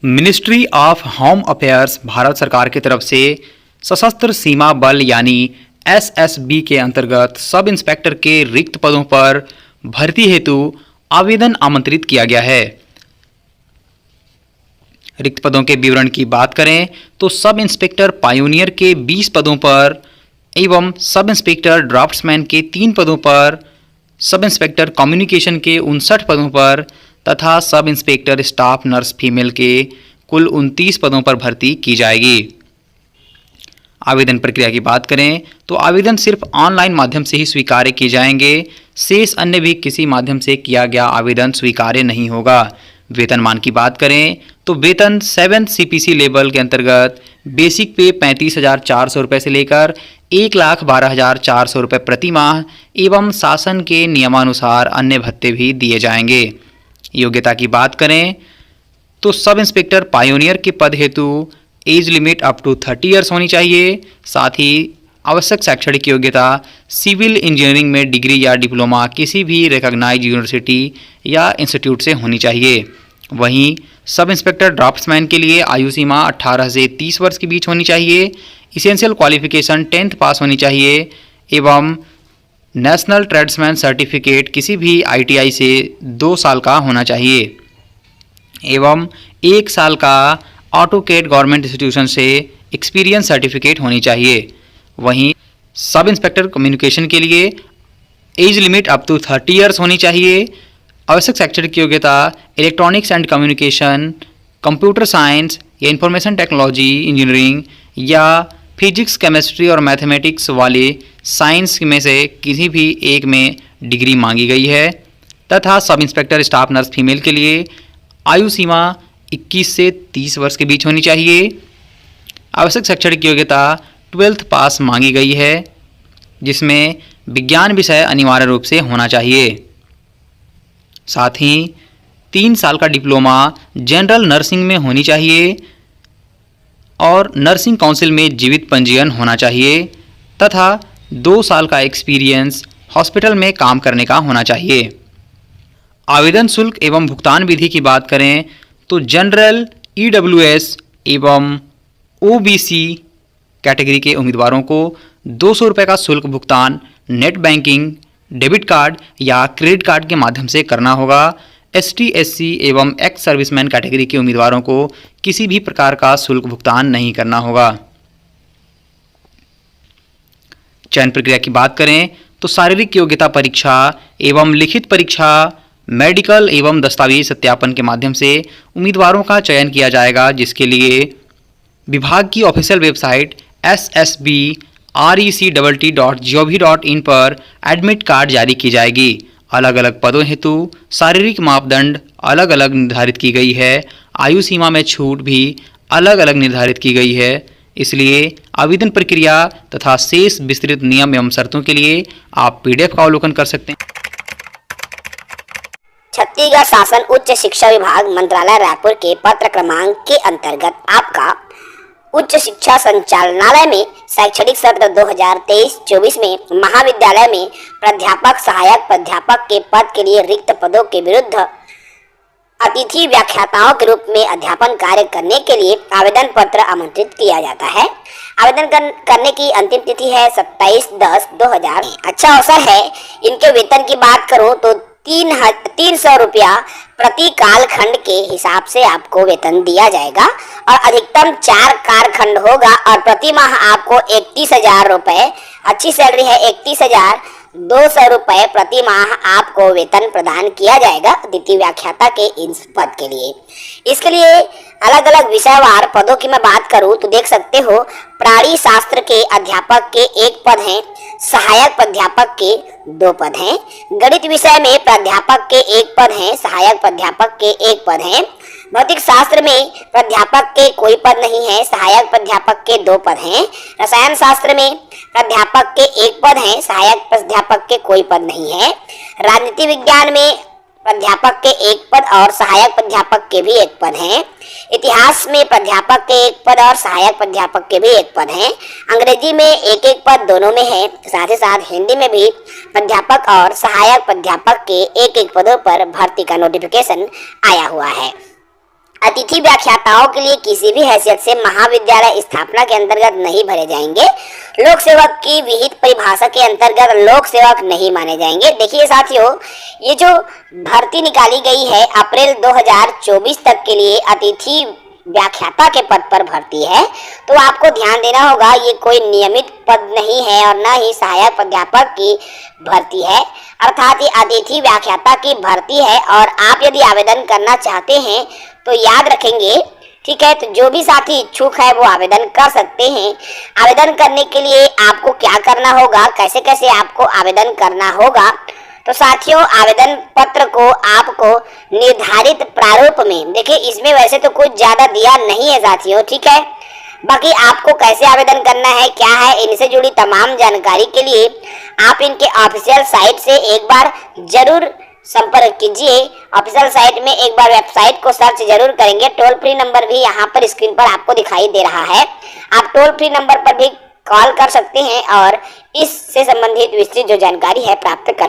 Ministry of home affairs Bharat सरकार की तरफ से सशस्त्र सीमा बल यानी एसएसबी के अंतर्गत सब इंस्पेक्टर के रिक्त पदों पर भर्ती हेतु आवेदन आमंत्रित किया गया है। रिक्त पदों के विवरण की बात करें तो सब इंस्पेक्टर पायोनियर के 20 पदों पर एवं सब इंस्पेक्टर ड्राफ्ट्समैन के 3 पदों पर, सब इंस्पेक्टर कम्युनिकेशन के 59 पदों पर तथा sub inspector staff nurse female के कुल 29 पदों पर भर्ती की जाएगी। आवेदन प्रक्रिया की बात करें तो आवेदन सिर्फ ऑनलाइन माध्यम से ही स्वीकार्य किए जाएंगे। शेष अन्य भी किसी माध्यम से किया गया आवेदन स्वीकार्य नहीं होगा। वेतनमान की बात करें तो वेतन 7 CPC लेवल के अंतर्गत बेसिक पे 35,400 रुपये से लेकर 1,12,400 रुपये प्रति माह एवं शासन के नियमानुसार अन्य भत्ते भी दिए जाएंगे। योग्यता की बात करें तो सब इंस्पेक्टर पायोनियर के पद हेतु age limit up to 30 years होनी चाहिए। साथ ही आवश्यक शैक्षणिक योग्यता सिविल इंजीनियरिंग में डिग्री या डिप्लोमा किसी भी रिकॉग्नाइज्ड यूनिवर्सिटी या इंस्टीट्यूट से होनी चाहिए। वहीं सब इंस्पेक्टर ड्राफ्ट्समैन के लिए आयु सीमा 18 से 30 वर्ष के बीच होनी चाहिए। इसेंशियल क्वालिफिकेशन 10th पास होनी चाहिए एवं नेशनल ट्रेड्समैन सर्टिफिकेट किसी भी ITI से 2 साल का होना चाहिए एवं 1 साल का ऑटोकेड गवर्नमेंट इंस्टीट्यूशन से एक्सपीरियंस सर्टिफिकेट होनी चाहिए। वहीं सब इंस्पेक्टर कम्युनिकेशन के लिए age limit up to 30 years होनी चाहिए। आवश्यक शैक्षणिक योग्यता electronics and communication, computer science या इंफॉर्मेशन टेक्नोलॉजी इंजीनियरिंग या फिजिक्स, केमिस्ट्री और मैथमेटिक्स वाले साइंस में से किसी भी एक में डिग्री मांगी गई है। तथा sub inspector staff nurse female के लिए आयु सीमा 21 से 30 वर्ष के बीच होनी चाहिए। आवश्यक शैक्षणिक योग्यता 12th पास मांगी गई है जिसमें विज्ञान विषय अनिवार्य रूप से होना चाहिए। साथ ही 3 साल का डिप्लोमा जनरल नर्सिंग में होनी चाहिए और नर्सिंग काउंसिल में जीवित पंजीयन होना चाहिए तथा 2 साल का एक्सपीरियंस हॉस्पिटल में काम करने का होना चाहिए। आवेदन शुल्क एवं भुगतान विधि की बात करें तो जनरल, EWS एवं OBC कैटेगरी के उम्मीदवारों को 200 रुपये का शुल्क भुगतान नेट बैंकिंग, डेबिट कार्ड या क्रेडिट कार्ड के माध्यम से करना होगा। ST, SC एवं एक्स सर्विसमैन कैटेगरी के उम्मीदवारों को किसी भी प्रकार का शुल्क भुगतान नहीं करना होगा। चयन प्रक्रिया की बात करें तो शारीरिक योग्यता परीक्षा एवं लिखित परीक्षा, मेडिकल एवं दस्तावेज सत्यापन के माध्यम से उम्मीदवारों का चयन किया जाएगा, जिसके लिए विभाग की ऑफिशियल वेबसाइट ssbrect.gov.in पर एडमिट कार्ड जारी की जाएगी। अलग अलग पदों हेतु शारीरिक मापदंड अलग अलग निर्धारित की गई है। आयु सीमा में छूट भी अलग अलग निर्धारित की गई है। इसलिए आवेदन प्रक्रिया तथा शेष विस्तृत नियम एवं शर्तों के लिए आप PDF का अवलोकन कर सकते हैं। छत्तीसगढ़ शासन उच्च शिक्षा विभाग मंत्रालय रायपुर के पत्र क्रमांक के अंतर्गत आपका उच्च शिक्षा संचालनालय में शैक्षणिक सत्र 2023-24 में महाविद्यालय में प्राध्यापक, सहायक प्राध्यापक के पद के लिए रिक्त पदों के विरुद्ध अतिथि व्याख्याताओं के रूप में अध्यापन कार्य करने के लिए आवेदन पत्र आमंत्रित किया जाता है। आवेदन करने की अंतिम तिथि है 27/10/2000। अच्छा अवसर है। इनके वेतन की बात करूं तो 300 रुपया प्रति कालखंड के हिसाब से आपको वेतन दिया जाएगा और अधिकतम 4 कालखंड होगा और प्रति माह आपको 31,000 रुपये, अच्छी सैलरी है, 31,200 रुपये प्रति माह आपको वेतन प्रदान किया जाएगा द्वितीय व्याख्याता के इस पद के लिए। इसके लिए अलग अलग विषयवार पदों की मैं बात करूं तो देख सकते हो, प्राणी शास्त्र के अध्यापक के 1 पद हैं, सहायक प्राध्यापक के 2 पद हैं, गणित विषय में प्राध्यापक के 1 पद हैं, सहायक प्राध्यापक के 1 पद हैं, भौतिक शास्त्र में प्राध्यापक के कोई पद नहीं है, सहायक प्राध्यापक के 2 पद हैं, रसायन शास्त्र में प्राध्यापक के 1 पद हैं, सहायक प्राध्यापक के कोई पद नहीं है, राजनीति विज्ञान में प्राध्यापक के 1 पद और सहायक प्राध्यापक के भी 1 पद हैं, इतिहास में प्राध्यापक के 1 पद और सहायक प्राध्यापक के भी 1 पद हैं, अंग्रेजी में 1-1 पद दोनों में है, साथ ही साथ हिंदी में भी प्राध्यापक और सहायक प्राध्यापक के 1-1 पदों पर भर्ती का नोटिफिकेशन आया हुआ है। अतिथि व्याख्याताओं के लिए किसी भी हैसियत से महाविद्यालय स्थापना के अंतर्गत नहीं भरे जाएंगे। लोक सेवक की विहित परिभाषा के अंतर्गत लोक सेवक नहीं माने जाएंगे। देखिए साथियों, ये जो भर्ती निकाली गई है अप्रैल 2024 तक के लिए अतिथि व्याख्याता के पद पर भर्ती है, तो आपको ध्यान देना होगा ये कोई नियमित पद नहीं है और न ही सहायक प्राध्यापक की भर्ती है, अर्थात ये अतिथि व्याख्याता की भर्ती है। और आप यदि आवेदन करना चाहते हैं तो याद रखेंगे, ठीक है। तो जो भी साथी इच्छुक है वो आवेदन कर सकते हैं। आवेदन करने के लिए आपको क्या करना होगा, कैसे कैसे आपको आवेदन करना होगा, तो साथियों आवेदन पत्र को आपको निर्धारित प्रारूप में, देखिए इसमें वैसे तो कुछ ज्यादा दिया नहीं है साथियों, ठीक है। बाकी आपको कैसे आवेदन करना है, क्या है, इनसे जुड़ी तमाम जानकारी के लिए आप इनके ऑफिशियल साइट से एक बार जरूर संपर्क कीजिए। ऑफिशियल साइट में एक बार वेबसाइट को सर्च जरूर करेंगे। टोल फ्री नंबर भी यहाँ पर स्क्रीन पर आपको दिखाई दे रहा है, आप टोल फ्री नंबर पर भी कॉल कर सकते हैं और इससे संबंधित विस्तृत जो जानकारी है प्राप्त कर